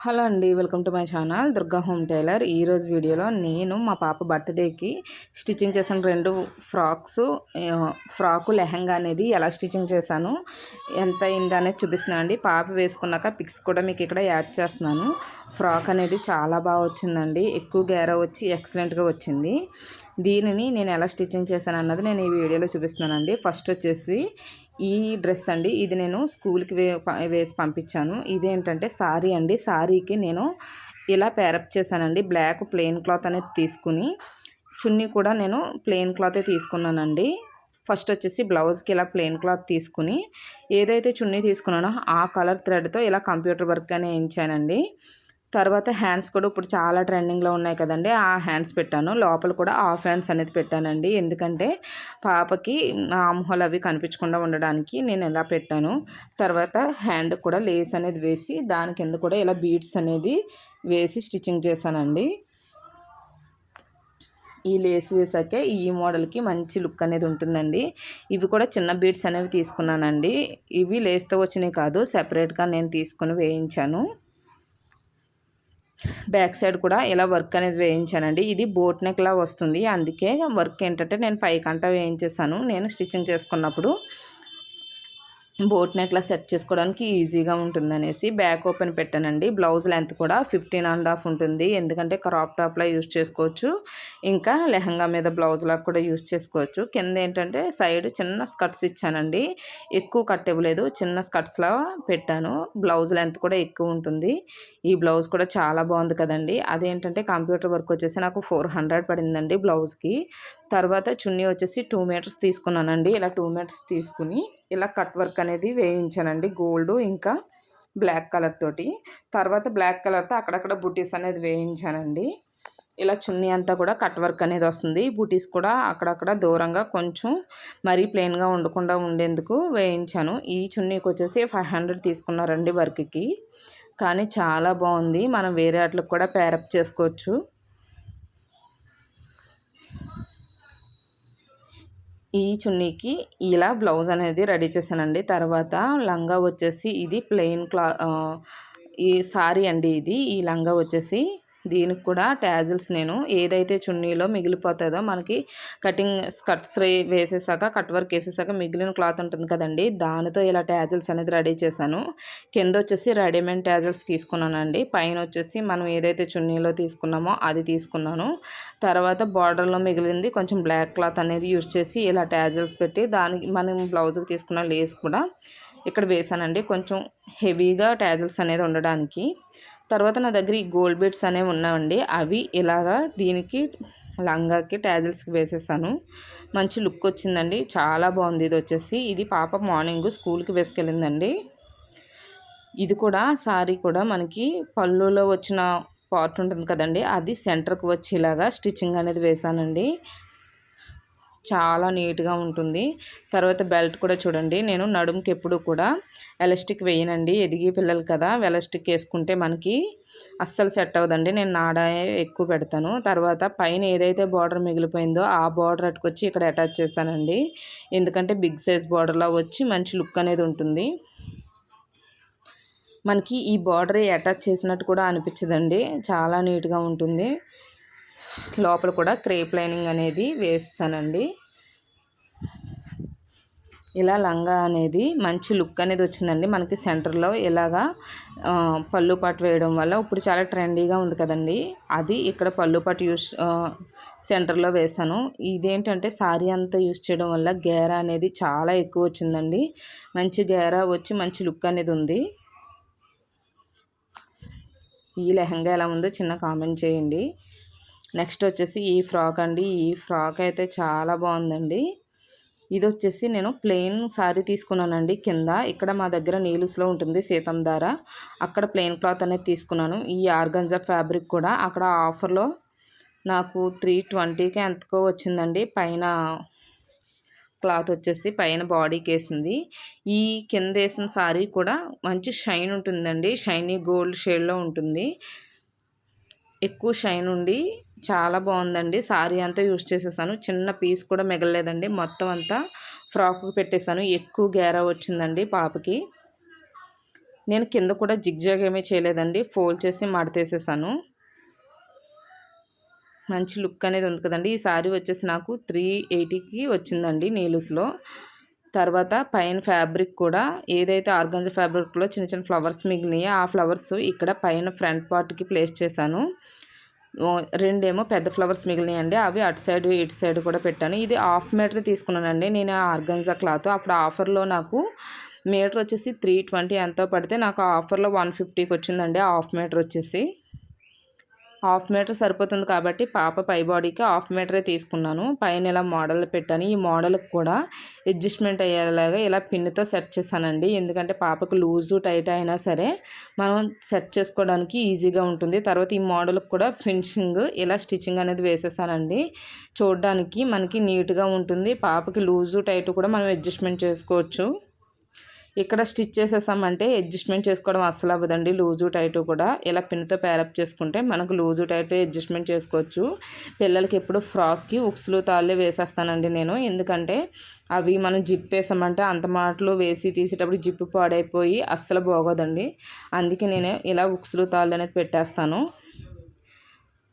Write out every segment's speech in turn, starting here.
Hello అండి, welcome to my channel Durga home tailor. ఈరోజు వీడియోలో నేను మా పాప బర్త్డేకి స్టిచ్చింగ్ చేసిన 2 ఫ్రాకు లెహంగా అనేది ఎలా స్టిచ్చింగ్ చేశాను, ఎంత అయింది అనేది చూపిస్తున్నాను అండి. పాప వేసుకున్నాక పిక్స్ కూడా మీకు ఇక్కడ యాడ్ చేస్తున్నాను. ఫ్రాక్ అనేది చాలా బాగా వచ్చిందండి, ఎక్కువ గేరా వచ్చి ఎక్సలెంట్గా వచ్చింది. దీనిని నేను ఎలా స్టిచ్చింగ్ చేశాను అన్నది నేను ఈ వీడియోలో చూపిస్తున్నానండి. ఫస్ట్ వచ్చేసి ఈ డ్రెస్ అండి, ఇది నేను స్కూల్కి వేసి పంపించాను. ఇదేంటంటే సారీ అండి, సారీకి నేను ఇలా పేరప్ చేశానండి. బ్లాక్ ప్లెయిన్ క్లాత్ అనేది తీసుకుని, చున్నీ కూడా నేను ప్లెయిన్ క్లాతే తీసుకున్నానండి. ఫస్ట్ వచ్చేసి బ్లౌజ్కి ఇలా ప్లెయిన్ క్లాత్ తీసుకుని, ఏదైతే చున్నీ తీసుకున్నానో ఆ కలర్ థ్రెడ్తో ఇలా కంప్యూటర్ వర్క్ అని వేయించానండి. తర్వాత హ్యాండ్స్ కూడా ఇప్పుడు చాలా ట్రెండింగ్లో ఉన్నాయి కదండి, ఆ హ్యాండ్స్ పెట్టాను. లోపల కూడా హాఫ్ హ్యాండ్స్ అనేది పెట్టానండి, ఎందుకంటే పాపకి ఆమ్హోల్ అవి కనిపించకుండా ఉండడానికి నేను ఇలా పెట్టాను. తర్వాత హ్యాండ్ కూడా లేస్ అనేది వేసి దాని కింద కూడా ఇలా బీడ్స్ అనేది వేసి స్టిచ్చింగ్ చేశానండి. ఈ లేస్ వేసాకే ఈ మోడల్కి మంచి లుక్ అనేది ఉంటుందండి. ఇవి కూడా చిన్న బీడ్స్ అనేవి తీసుకున్నానండి. ఇవి లేస్తో వచ్చినాయి కాదు, సెపరేట్గా నేను తీసుకుని వేయించాను. బ్యాక్ సైడ్ కూడా ఇలా వర్క్ అనేది వేయించానండి. ఇది బోట్ నెక్లా వస్తుంది, అందుకే వర్క్ ఏంటంటే నేను పైకంట వేయించేసాను. నేను స్టిచ్చింగ్ చేసుకున్నప్పుడు బోట్ నెక్లా సెట్ చేసుకోవడానికి ఈజీగా ఉంటుందనేసి బ్యాక్ ఓపెన్ పెట్టానండి. బ్లౌజ్ లెంత్ కూడా 15.5 ఉంటుంది, ఎందుకంటే క్రాప్ టాప్లా యూజ్ చేసుకోవచ్చు, ఇంకా లెహంగా మీద బ్లౌజ్లా కూడా యూజ్ చేసుకోవచ్చు. కింద ఏంటంటే సైడ్ చిన్న స్కర్ట్స్ ఇచ్చానండి, ఎక్కువ కట్ ఇవ్వలేదు, చిన్న స్కర్ట్స్లా పెట్టాను. బ్లౌజ్ లెంత్ కూడా ఎక్కువ ఉంటుంది. ఈ బ్లౌజ్ కూడా చాలా బాగుంది కదండి. అదేంటంటే కంప్యూటర్ వర్క్ వచ్చేసి నాకు 400 పడిందండి బ్లౌజ్కి. తర్వాత చున్నీ వచ్చేసి 2 మీటర్స్ తీసుకున్నానండి. ఇలా 2 మీటర్స్ తీసుకుని ఇలా కట్ వర్క్ అనేది వేయించానండి, గోల్డ్ ఇంకా బ్లాక్ కలర్ తోటి. తర్వాత బ్లాక్ కలర్తో అక్కడక్కడ బుటీస్ అనేది వేయించానండి. ఇలా చున్నీ అంతా కూడా కట్ వర్క్ అనేది వస్తుంది. బుటీస్ కూడా అక్కడక్కడ దూరంగా కొంచెం మరీ ప్లెయిన్గా ఉండకుండా ఉండేందుకు వేయించాను. ఈ చున్నీకి వచ్చేసి 500 తీసుకున్నారండి వర్క్కి, కానీ చాలా బాగుంది. మనం వేరే వాటికి కూడా పేరప్ చేసుకోవచ్చు. ఈ చున్నీకి ఇలా బ్లౌజ్ అనేది రెడీ చేశానండి. తర్వాత లంగా వచ్చేసి ఇది ప్లెయిన్ ఈ సారీ అండి, ఇది ఈ లంగా వచ్చేసి దీనికి కూడా ట్యాజిల్స్ నేను ఏదైతే చున్నీలో మిగిలిపోతుందో మనకి కటింగ్ స్కర్ట్స్ వేసేసాక కట్ వర్క్ వేసేసాక మిగిలిన క్లాత్ ఉంటుంది కదండి, దానితో ఇలా ట్యాజిల్స్ అనేది రెడీ చేశాను. కింద వచ్చేసి రెడీమేడ్ ట్యాజిల్స్ తీసుకున్నానండి, పైన వచ్చేసి మనం ఏదైతే చున్నీలో తీసుకున్నామో అది తీసుకున్నాను. తర్వాత బార్డర్లో మిగిలింది కొంచెం బ్లాక్ క్లాత్ అనేది యూజ్ చేసి ఇలా ట్యాజిల్స్ పెట్టి దానికి మనం బ్లౌజ్కి తీసుకున్న లేస్ కూడా ఇక్కడ వేసానండి, కొంచెం హెవీగా ట్యాజిల్స్ అనేది ఉండడానికి. తర్వాత నా దగ్గర ఈ గోల్డ్ బీడ్స్ అనేవి ఉన్నాయండి, అవి ఇలాగా దీనికి లంగాకి ట్యాజిల్స్కి వేసేసాను. మంచి లుక్ వచ్చిందండి, చాలా బాగుంది. ఇది వచ్చేసి ఇది పాప మార్నింగ్ స్కూల్కి వేసుకెళ్ళిందండి. ఇది కూడా సారీ కూడా మనకి పళ్ళులో వచ్చిన పార్ట్ ఉంటుంది కదండి, అది సెంటర్కి వచ్చేలాగా స్టిచ్చింగ్ అనేది వేసానండి. చాలా నీట్గా ఉంటుంది. తర్వాత బెల్ట్ కూడా చూడండి, నేను నడుముకి ఎప్పుడు కూడా ఎలాస్టిక్ వేయనండి, ఎదిగి పిల్లలు కదా, ఎలాస్టిక్ వేసుకుంటే మనకి అస్సలు సెట్ అవ్వదండి. నేను నాడాయే ఎక్కువ పెడతాను. తర్వాత పైన ఏదైతే బార్డర్ మిగిలిపోయిందో ఆ బార్డర్ అట్టుకొచ్చి ఇక్కడ అటాచ్ చేశానండి, ఎందుకంటే బిగ్ సైజ్ బార్డర్లా వచ్చి మంచి లుక్ అనేది ఉంటుంది. మనకి ఈ బార్డర్ అటాచ్ చేసినట్టు కూడా అనిపించదండి, చాలా నీట్గా ఉంటుంది. లోపల కూడా క్రేప్ లైనింగ్ అనేది వేస్తానండి. ఇలా లంగా అనేది మంచి లుక్ అనేది వచ్చిందండి. మనకి సెంటర్లో ఇలాగా పళ్ళు పాటు వేయడం వల్ల ఇప్పుడు చాలా ట్రెండీగా ఉంది కదండి, అది ఇక్కడ పళ్ళు పాటు సెంటర్లో వేసాను. ఇదేంటంటే సారీ అంతా యూస్ చేయడం వల్ల గేరా అనేది చాలా ఎక్కువ వచ్చిందండి, మంచి గేరా వచ్చి మంచి లుక్ అనేది ఉంది. ఈ లెహంగా ఎలా ఉందో చిన్న కామెంట్ చేయండి. నెక్స్ట్ వచ్చేసి ఈ ఫ్రాక్ అండి, ఈ ఫ్రాక్ అయితే చాలా బాగుందండి. ఇది వచ్చేసి నేను ప్లెయిన్ శారీ తీసుకున్నానండి. కింద ఇక్కడ మా దగ్గర నీలుస్లో ఉంటుంది సీతం దార, అక్కడ ప్లెయిన్ క్లాత్ అనేది తీసుకున్నాను. ఈ ఆర్గంజా ఫ్యాబ్రిక్ కూడా అక్కడ ఆఫర్లో నాకు 320కి ఎంతకో వచ్చిందండి. పైన క్లాత్ వచ్చేసి పైన బాడీకి వేసింది. ఈ కింద వేసిన శారీ కూడా మంచి షైన్ ఉంటుందండి, షైనీ గోల్డ్ షేడ్లో ఉంటుంది, ఎక్కువ షైన్ ఉండి చాలా బాగుందండి. సారీ అంతా యూజ్ చేసేసాను, చిన్న పీస్ కూడా మిగలలేదండి, మొత్తం అంతా ఫ్రాక్కి పెట్టేశాను. ఎక్కువ గేరా వచ్చిందండి పాపకి. నేను కింద కూడా జిగ్జాగ్ ఏమీ చేయలేదండి, ఫోల్డ్ చేసి మడతేసేసాను. మంచి లుక్ అనేది ఉంది కదండి. ఈ శారీ వచ్చేసి నాకు 380కి వచ్చిందండి నీలుస్లో. తర్వాత పైన ఫ్యాబ్రిక్ కూడా ఏదైతే ఆర్గాంజా ఫ్యాబ్రిక్లో చిన్న చిన్న ఫ్లవర్స్ మిగిలినాయో ఆ ఫ్లవర్స్ ఇక్కడ పైన ఫ్రంట్ పార్ట్కి ప్లేస్ చేశాను. రెండేమో పెద్ద ఫ్లవర్స్ మిగిలినాయండి, అవి అటు సైడ్ ఇటు సైడ్ కూడా పెట్టాను. ఇది హాఫ్ మీటర్ తీసుకున్నానండి నేను ఆర్గాంజా క్లాత్. అప్పుడు ఆఫర్లో నాకు మీటర్ వచ్చేసి 320 ఎంతో పడితే నాకు ఆఫర్లో 150కి వచ్చిందండి. హాఫ్ మీటర్ వచ్చేసి హాఫ్ మీటర్ సరిపోతుంది కాబట్టి పాప పై బాడీకి హాఫ్ మీటరే తీసుకున్నాను. పైన ఇలా మోడల్ పెట్టాను. ఈ మోడల్కి కూడా అడ్జస్ట్మెంట్ అయ్యేలాగా ఇలా పిన్నుతో సెట్ చేశానండి. ఎందుకంటే పాపకు లూజు టైట్ అయినా సరే మనం సెట్ చేసుకోవడానికి ఈజీగా ఉంటుంది. తర్వాత ఈ మోడల్కి కూడా ఫినిషింగ్ ఇలా స్టిచ్చింగ్ అనేది వేసేసానండి. చూడడానికి మనకి నీట్గా ఉంటుంది. పాపకి లూజు టైట్ కూడా మనం అడ్జస్ట్మెంట్ చేసుకోవచ్చు. ఇక్కడ స్టిచ్ చేసేసామంటే అడ్జస్ట్మెంట్ చేసుకోవడం అస్సలు అవ్వదండి. లూజు టైటు కూడా ఇలా పిన్తో ప్యారప్ చేసుకుంటే మనకు లూజు టైట్ అడ్జస్ట్మెంట్ చేసుకోవచ్చు. పిల్లలకి ఎప్పుడు ఫ్రాక్కి ఉక్సులు తాళ్ళే వేసేస్తానండి నేను. ఎందుకంటే అవి మనం జిప్ వేసామంటే అంత మాటలు వేసి తీసేటప్పుడు జిప్పు పాడైపోయి అస్సలు బాగోదండి. అందుకే నేను ఇలా ఉక్సులు తాళ్ళు అనేది పెట్టేస్తాను.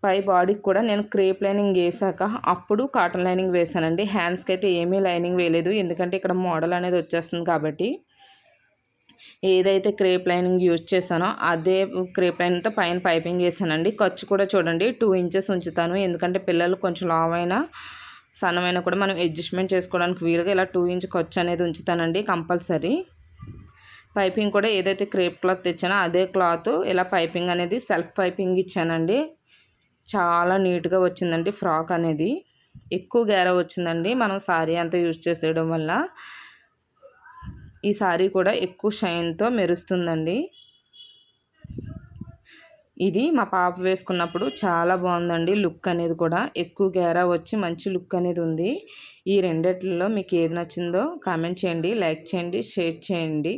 పై బాడీకి కూడా నేను క్రేప్ లైనింగ్ వేసాక అప్పుడు కాటన్ లైనింగ్ వేసానండి. హ్యాండ్స్కి అయితే ఏమీ లైనింగ్ వేయలేదు, ఎందుకంటే ఇక్కడ మోడల్ అనేది వచ్చేస్తుంది కాబట్టి. ఏదైతే క్రేప్ లైనింగ్ యూజ్ చేశానో అదే క్రేప్ లైనింగ్తో పైన పైపింగ్ వేసానండి. ఖర్చు కూడా చూడండి 2 ఇంచెస్ ఉంచుతాను, ఎందుకంటే పిల్లలు కొంచెం లావైనా సన్నమైనా కూడా మనం అడ్జస్ట్మెంట్ చేసుకోవడానికి వీలుగా ఇలా 2 ఇంచ్ ఖర్చు అనేది ఉంచుతానండి కంపల్సరీ. పైపింగ్ కూడా ఏదైతే క్రేప్ క్లాత్ తెచ్చానో అదే క్లాత్ ఇలా పైపింగ్ అనేది సెల్ఫ్ పైపింగ్ ఇచ్చానండి. చాలా నీట్గా వచ్చిందండి ఫ్రాక్ అనేది. ఎక్కువ గేర వచ్చిందండి మనం శారీ అంతా యూజ్ చేసేయడం వల్ల. ఈ శారీ కూడా ఎక్కువ షైన్తో మెరుస్తుందండి. ఇది మా పాప వేసుకున్నప్పుడు చాలా బాగుందండి. లుక్ అనేది కూడా ఎక్కువ గేరా వచ్చి మంచి లుక్ అనేది ఉంది. ఈ రెండిట్లో మీకు ఏది నచ్చిందో కామెంట్ చేయండి, లైక్ చేయండి, షేర్ చేయండి.